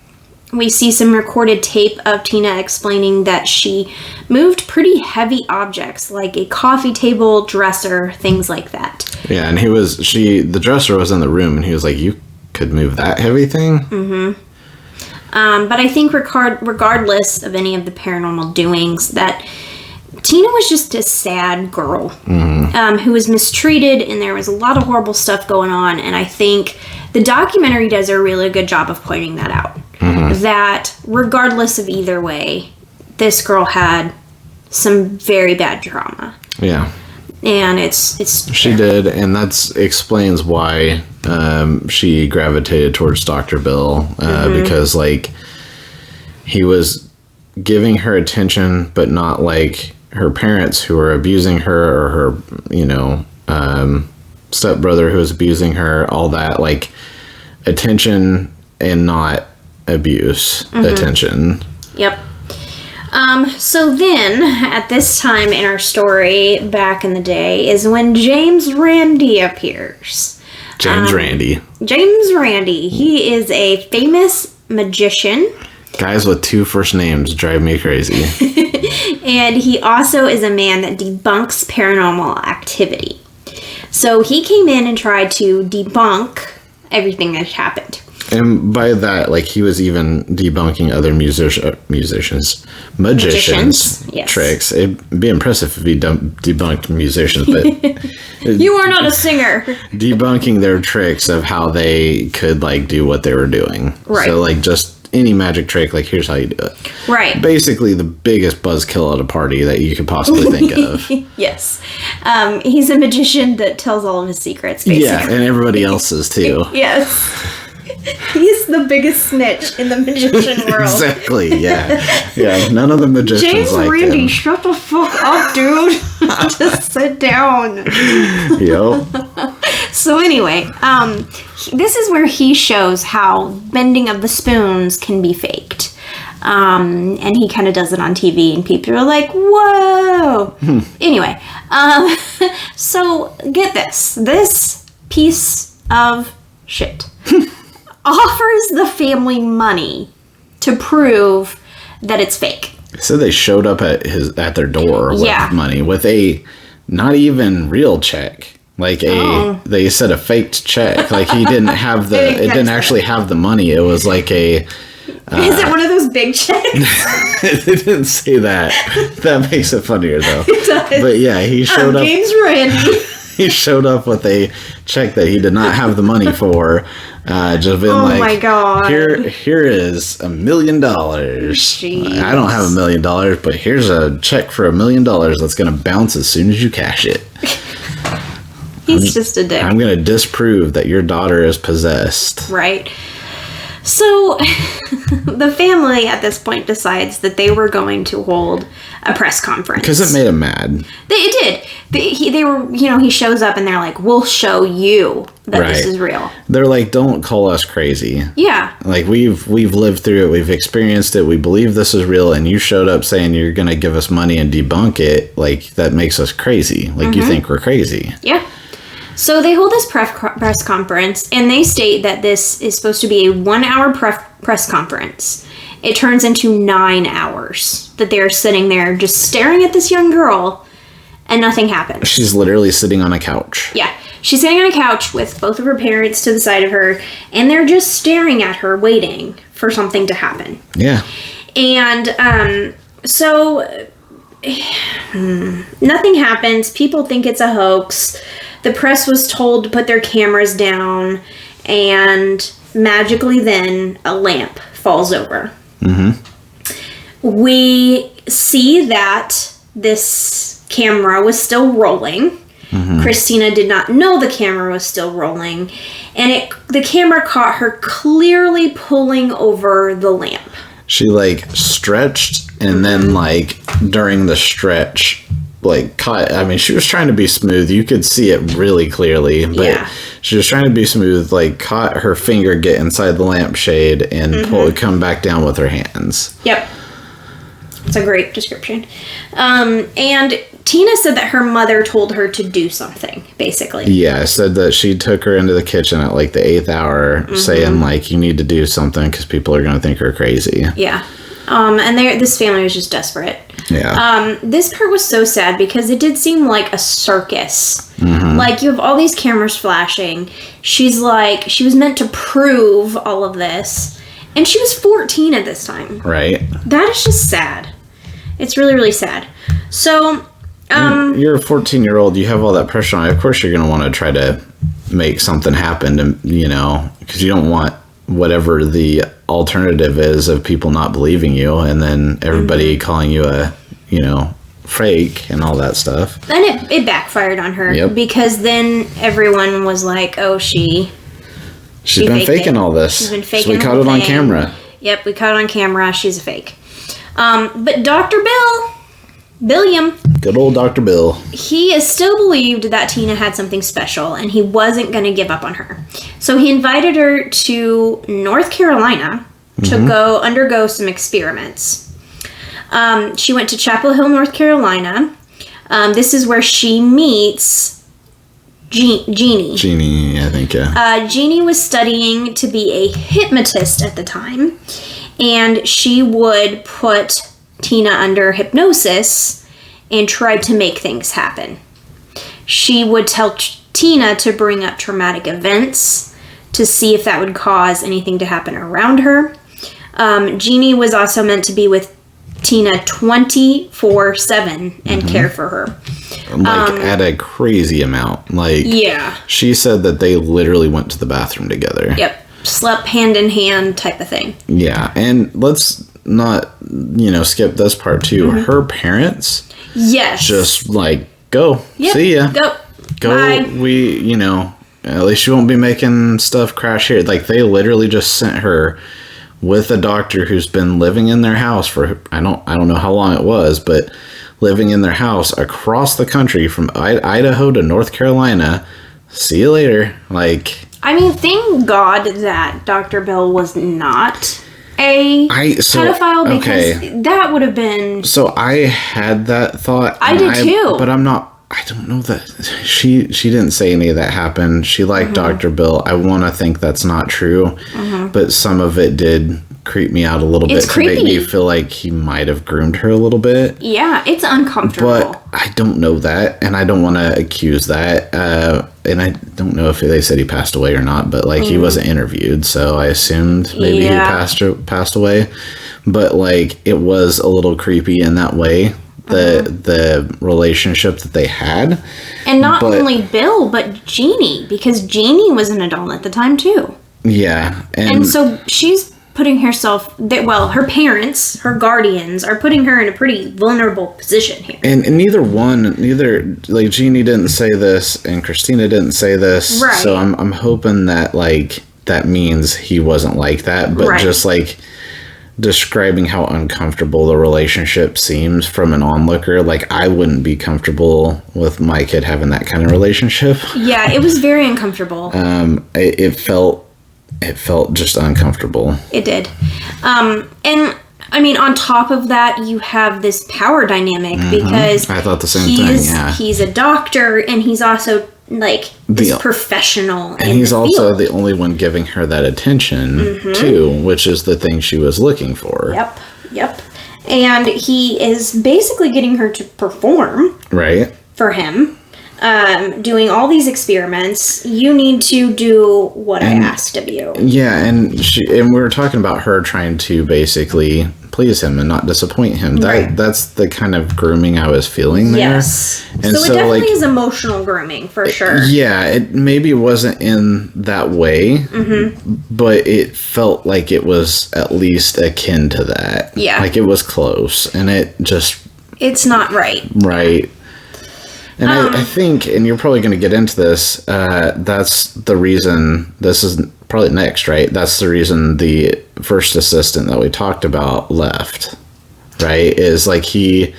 S1: We see some recorded tape of Tina explaining that she moved pretty heavy objects like a coffee table, dresser, things like that.
S2: Yeah, and the dresser was in the room and he was like, you could move that heavy thing?
S1: But I think regardless of any of the paranormal doings, that Tina was just a sad girl who was mistreated, and there was a lot of horrible stuff going on. And I think the documentary does a really good job of pointing that out. That regardless of either way, this girl had some very bad trauma.
S2: Yeah.
S1: And it's
S2: she did, and that explains why she gravitated towards Dr. Bill because like he was giving her attention, but not like her parents who were abusing her, or her stepbrother who was abusing her. All that, like, attention and not abuse. Attention.
S1: Yep. So then, at this time in our story, back in the day, is when James Randi appears.
S2: James Randi.
S1: James Randi. He is a famous magician.
S2: Guys with 2 first names drive me crazy.
S1: And he also is a man that debunks paranormal activity. So he came in and tried to debunk everything that happened.
S2: And by that, like, he was even debunking other magicians'
S1: yes.
S2: tricks. It'd be impressive if he debunked musicians, but...
S1: You are not a singer!
S2: Debunking their tricks of how they could, like, do what they were doing.
S1: Right.
S2: So, like, just any magic trick, like, here's how you do it.
S1: Right.
S2: Basically, the biggest buzzkill at a party that you could possibly think of.
S1: Yes. He's a magician that tells all of his secrets, basically.
S2: Yeah, and everybody else's, too.
S1: Yes. He's the biggest snitch in the magician world.
S2: Exactly, yeah. Yeah, none of the magicians
S1: James
S2: like
S1: Randi,
S2: him.
S1: Shut the fuck up, dude. Just sit down.
S2: Yep.
S1: So anyway, this is where he shows how bending of the spoons can be faked. And he kind of does it on TV, and people are like, whoa. Anyway, so get this. This piece of shit offers the family money to prove that it's fake.
S2: So they showed up at their door with money, with a not even real check. Like they said a faked check. Like he didn't have it didn't actually have the money. It was like a...
S1: Is it one of those big checks?
S2: They didn't say that. That makes it funnier though.
S1: It does.
S2: But yeah, he showed up.
S1: James Randi.
S2: He showed up with a check that he did not have the money for. Just been like,
S1: my God.
S2: Here is $1 million.
S1: Jeez.
S2: I don't have $1 million, but here's a check for $1 million that's going to bounce as soon as you cash it.
S1: He's just a dick.
S2: I'm going to disprove that your daughter is possessed.
S1: Right. So, the family at this point decides that they were going to hold a press conference.
S2: Because it made him mad.
S1: It did. They were, he shows up and they're like, we'll show you that this is real.
S2: They're like, don't call us crazy.
S1: Yeah.
S2: Like, we've lived through it. We've experienced it. We believe this is real. And you showed up saying you're going to give us money and debunk it. Like, that makes us crazy. Like, you think we're crazy.
S1: Yeah. So they hold this press conference, and they state that this is supposed to be a 1-hour press conference. It turns into 9 hours that they're sitting there just staring at this young girl, and nothing happens.
S2: She's literally sitting on a couch.
S1: Yeah. She's sitting on a couch with both of her parents to the side of her, and they're just staring at her, waiting for something to happen.
S2: Yeah.
S1: And so nothing happens. People think it's a hoax. The press was told to put their cameras down, and magically then a lamp falls over. We see that this camera was still rolling. Christina did not know the camera was still rolling, and the camera caught her clearly pulling over the lamp.
S2: She, like, stretched, and then, like, during the stretch, like, caught... I mean, she was trying to be smooth. You could see it really clearly, but she was trying to be smooth, like, caught her finger get inside the lampshade and come back down with her hands.
S1: Yep. It's a great description. And Tina said that her mother told her to do something, basically.
S2: Yeah, said that she took her into the kitchen at, like, the 8th hour, saying, like, you need to do something because people are going to think her crazy.
S1: Yeah. And this family was just desperate.
S2: Yeah.
S1: This part was so sad because it did seem like a circus. Like, you have all these cameras flashing. She was meant to prove all of this. And she was 14 at this time.
S2: Right.
S1: That is just sad. It's really, really sad. So,
S2: you're a 14-year-old. You have all that pressure on you. Of course you're going to want to try to make something happen, because you don't want whatever the alternative is of people not believing you and then everybody calling you a, fake and all that stuff.
S1: Then it backfired on her because then everyone was like, oh, she's
S2: been faking all this.
S1: She's been faking.
S2: So we caught it on camera.
S1: Yep, we caught it on camera. She's a fake. But Dr. Billiam.
S2: Good old Dr. Bill. He
S1: is still believed that Tina had something special, and he wasn't going to give up on her. So he invited her to North Carolina to go undergo some experiments. She went to Chapel Hill, North Carolina. This is where she meets Jeannie.
S2: Jeannie, I think, yeah.
S1: Jeannie was studying to be a hypnotist at the time, and she would put Tina under hypnosis and tried to make things happen. She would tell Tina to bring up traumatic events to see if that would cause anything to happen around her. Jeannie was also meant to be with Tina 24/7 and care for her.
S2: Like, at a crazy amount. Like,
S1: yeah.
S2: She said that they literally went to the bathroom together.
S1: Yep. Slept hand in hand type of thing.
S2: Yeah. And let's not, skip this part too. Her parents...
S1: Yes.
S2: Just, like, go.
S1: Yep.
S2: See ya.
S1: Go.
S2: Bye.
S1: We,
S2: at least you won't be making stuff crash here. Like, they literally just sent her with a doctor who's been living in their house for, I don't know how long it was, but living in their house across the country from Idaho to North Carolina. See you later. Like,
S1: I mean, thank God that Dr. Bill was not a pedophile, because that would have been...
S2: So I had that thought.
S1: I did too.
S2: But I don't know that she didn't say any of that happened. She liked Dr. Bill. I want to think that's not true, but some of it did creep me out a little bit to make me feel like he might have groomed her a little bit.
S1: Yeah, it's uncomfortable.
S2: But I don't know that, and I don't want to accuse that. And I don't know if they said he passed away or not, but like he wasn't interviewed, so I assumed maybe he passed away. But like, it was a little creepy in that way. The relationship that they had. And not
S1: only Bill, but Jeannie, because Jeannie was an adult at the time too.
S2: Yeah.
S1: And so she's putting herself, her parents, her guardians, are putting her in a pretty vulnerable position here.
S2: And neither, like, Jeannie didn't say this, and Christina didn't say this.
S1: Right.
S2: So I'm hoping that, like, that means he wasn't like that, but just, like, describing how uncomfortable the relationship seems from an onlooker. Like, I wouldn't be comfortable with my kid having that kind of relationship.
S1: Yeah, it was very uncomfortable.
S2: It felt just uncomfortable.
S1: It did. And I mean, on top of that, you have this power dynamic because
S2: I thought the same thing. Yeah,
S1: he's a doctor and he's also like this professional,
S2: and he's also the only one giving her that attention too, which is the thing she was looking for.
S1: Yep. And he is basically getting her to perform,
S2: right,
S1: for him. Doing all these experiments. You need to do what I asked of you.
S2: Yeah, and we were talking about her trying to basically please him and not disappoint him. That's the kind of grooming I was feeling there.
S1: Yes. And so it definitely is emotional grooming for sure.
S2: Yeah, it maybe wasn't in that way, but it felt like it was at least akin to that.
S1: Yeah.
S2: Like it was close, and it's
S1: not right.
S2: Right. And I think, and you're probably going to get into this, that's the reason, this is probably next, right? That's the reason the first assistant that we talked about left, right? Is like he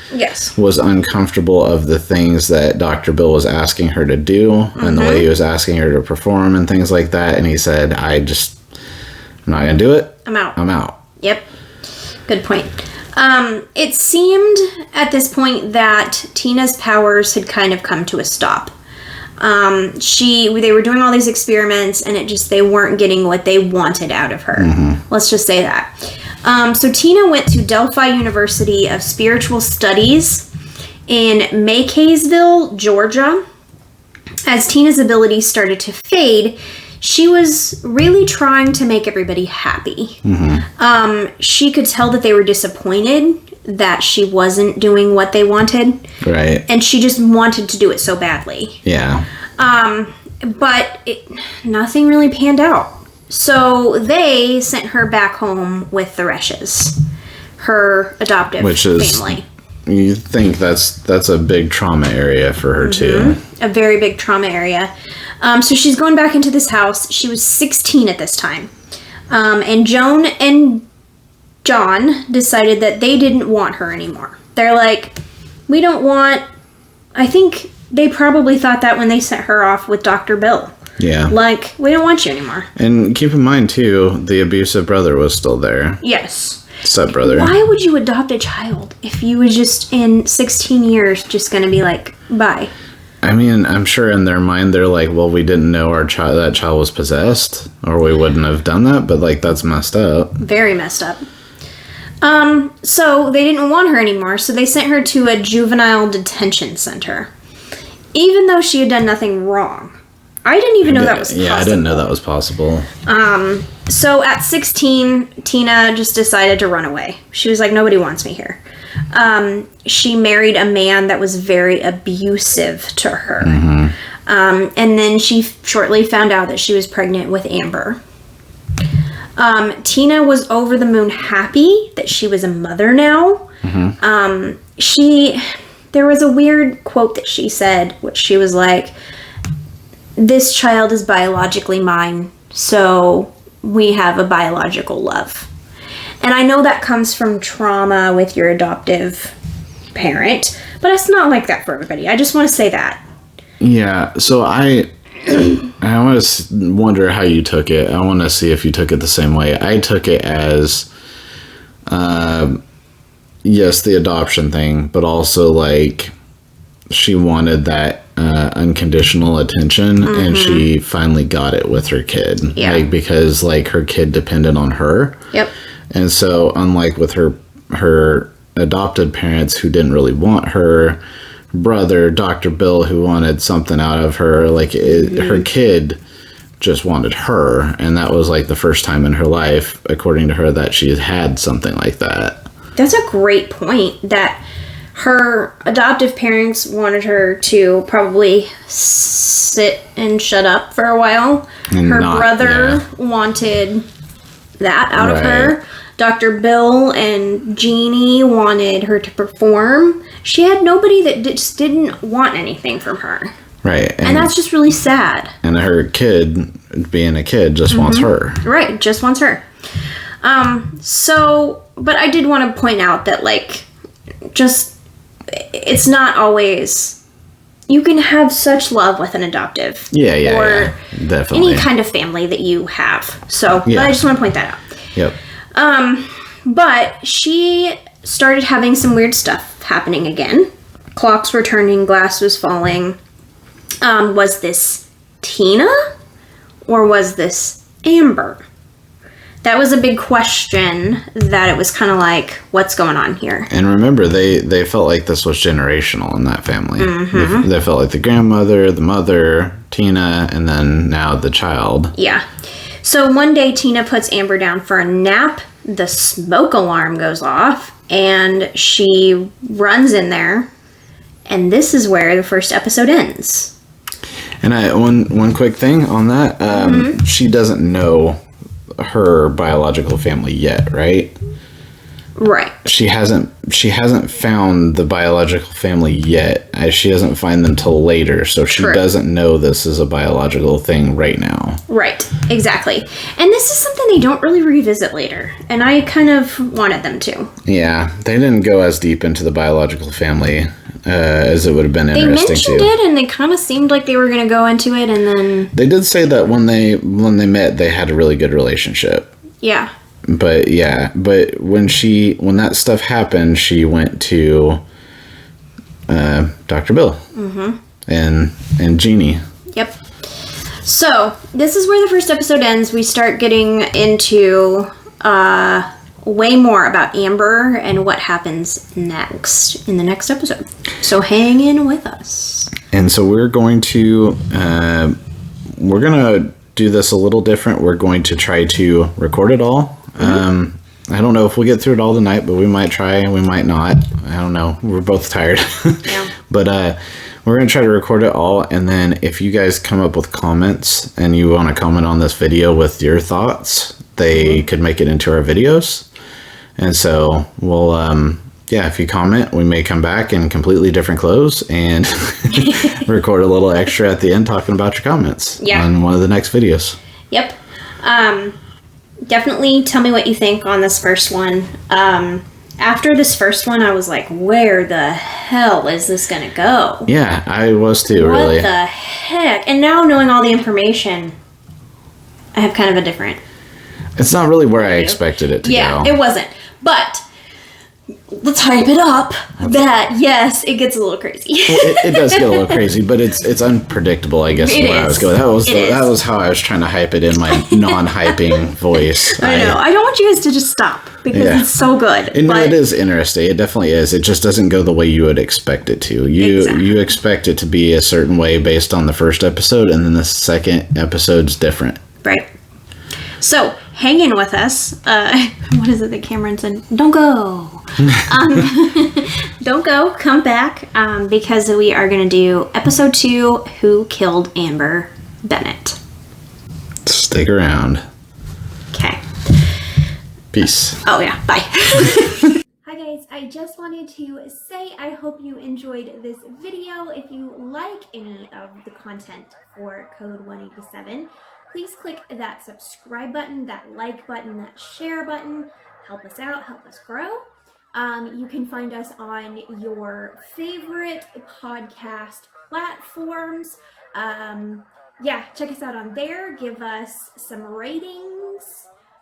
S2: was uncomfortable of the things that Dr. Bill was asking her to do and the way he was asking her to perform and things like that. And he said, I'm not going to do it. I'm out. Yep.
S1: Good point. It seemed at this point that Tina's powers had kind of come to a stop. They were doing all these experiments and they weren't getting what they wanted out of her. Let's just say that. So Tina went to Delphi University of Spiritual Studies in Maysville, Georgia. As Tina's abilities started to fade, she was really trying to make everybody happy. She could tell that they were disappointed that she wasn't doing what they wanted.
S2: Right.
S1: And she just wanted to do it so badly.
S2: Yeah.
S1: But nothing really panned out. So they sent her back home with the Reshes, her adoptive family.
S2: You think that's a big trauma area for her too.
S1: A very big trauma area. So she's going back into this house. She was 16 at this time. And Joan and John decided that they didn't want her anymore. They're like, I think they probably thought that when they sent her off with Dr. Bill.
S2: Yeah.
S1: Like, we don't want you anymore.
S2: And keep in mind too, the abusive brother was still there.
S1: Yes.
S2: Stepbrother.
S1: Why would you adopt a child if you were just in 16 years just going to be like, bye?
S2: I mean, I'm sure in their mind they're like, well, we didn't know that child was possessed, or we wouldn't have done that, but like that's messed up.
S1: Very messed up. So they didn't want her anymore, so they sent her to a juvenile detention center. Even though she had done nothing wrong. I didn't even know that was possible.
S2: Yeah, I didn't know that was possible.
S1: So at 16, Tina just decided to run away. She was like, nobody wants me here. She married a man that was very abusive to her. And then she shortly found out that she was pregnant with Amber. Tina was over the moon happy that she was a mother now. There was a weird quote that she said, which she was like, this child is biologically mine, so we have a biological love. And I know that comes from trauma with your adoptive parent, but it's not like that for everybody. I just want to say that. Yeah, so I want to wonder how you took it. I want to see if you took it the same way. I took it as, yes, the adoption thing, but also like she wanted that unconditional attention, and she finally got it with her kid. Yeah. Like, because like her kid depended on her. Yep. And so unlike with her adopted parents who didn't really want her, brother, Dr. Bill, who wanted something out of her, like her kid just wanted her, and that was like the first time in her life, according to her, that she had something like that. That's a great point, that her adoptive parents wanted her to probably sit and shut up for a while. And her brother wanted that out of her. Dr. Bill and Jeannie wanted her to perform. She had nobody that just didn't want anything from her. Right. And that's just really sad. And her kid, being a kid, just wants her. Right, just wants her. But I did want to point out that, like, just, it's not always, you can have such love with an adoptive.
S2: Yeah, definitely.
S1: Any kind of family that you have. So,
S2: Yeah.
S1: I just want to point that out.
S2: Yep.
S1: But she started having some weird stuff happening again. Clocks were turning, glass was falling. Was this Tina? Or was this Amber? That was a big question that it was kind of like, what's going on here?
S2: And remember, they felt like this was generational in that family.
S1: Mm-hmm.
S2: They felt like the grandmother, the mother, Tina, and then now the child.
S1: Yeah. So one day Tina puts Amber down for a nap. The smoke alarm goes off and she runs in there. And this is where the first episode ends.
S2: And one quick thing on that. She doesn't know her biological family yet, right?
S1: Right.
S2: She hasn't found the biological family yet. She doesn't find them till later, so she doesn't know this is a biological thing right now.
S1: Right, exactly. And this is something they don't really revisit later, and I kind of wanted them to.
S2: Yeah, they didn't go as deep into the biological family as it would have been interesting.
S1: They mentioned it, and they kind of seemed like they were going to go into it, and then
S2: they did say that when they met, they had a really good relationship.
S1: Yeah.
S2: But when that stuff happened, she went to Dr. Bill and Jeannie.
S1: Yep. So this is where the first episode ends. We start getting into way more about Amber and what happens next in the next episode. So hang in with us.
S2: And so we're gonna do this a little different. We're going to try to record it all. I don't know if we'll get through it all tonight, but we might try and we might not. I don't know. We're both tired.
S1: Yeah.
S2: But we're going to try to record it all. And then if you guys come up with comments and you want to comment on this video with your thoughts, they could make it into our videos. And so we'll, if you comment, we may come back in completely different clothes and record a little extra at the end talking about your comments on one of the next videos.
S1: Yep. Definitely tell me what you think on this first one. After this first one, I was like, where the hell is this going to go?
S2: Yeah, I was too, really.
S1: What the heck? And now knowing all the information, I have kind of a different...
S2: It's not really where I expected it to go.
S1: Yeah, it wasn't. But... let's hype it up that, yes, it gets a little crazy.
S2: Well, it does get a little crazy, but it's unpredictable, I guess, is where I was going. That was how I was trying to hype it in my non-hyping voice.
S1: I know. I don't want you guys to just stop because it's so good.
S2: And it is interesting. It definitely is. It just doesn't go the way you would expect it to. You expect it to be a certain way based on the first episode, and then the second episode's different.
S1: Right. So, hang in with us. What is it that Cameron said? Don't go. Don't go. Come back because we are going to do episode 2, Who Killed Amber Bennett.
S2: Stick around.
S1: Okay.
S2: Peace.
S1: Oh, yeah. Bye. Hi, guys. I just wanted to say I hope you enjoyed this video. If you like any of the content for Code 187, please click that subscribe button, that like button, that share button. Help us out, help us grow. You can find us on your favorite podcast platforms. Check us out on there. Give us some ratings.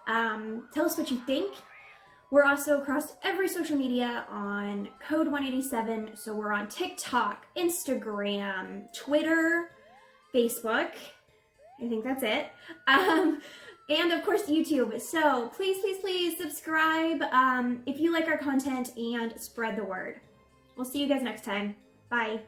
S1: Tell us what you think. We're also across every social media on Code 187. So we're on TikTok, Instagram, Twitter, Facebook. I think that's it. And of course YouTube. So please subscribe if you like our content and spread the word. We'll see you guys next time. Bye.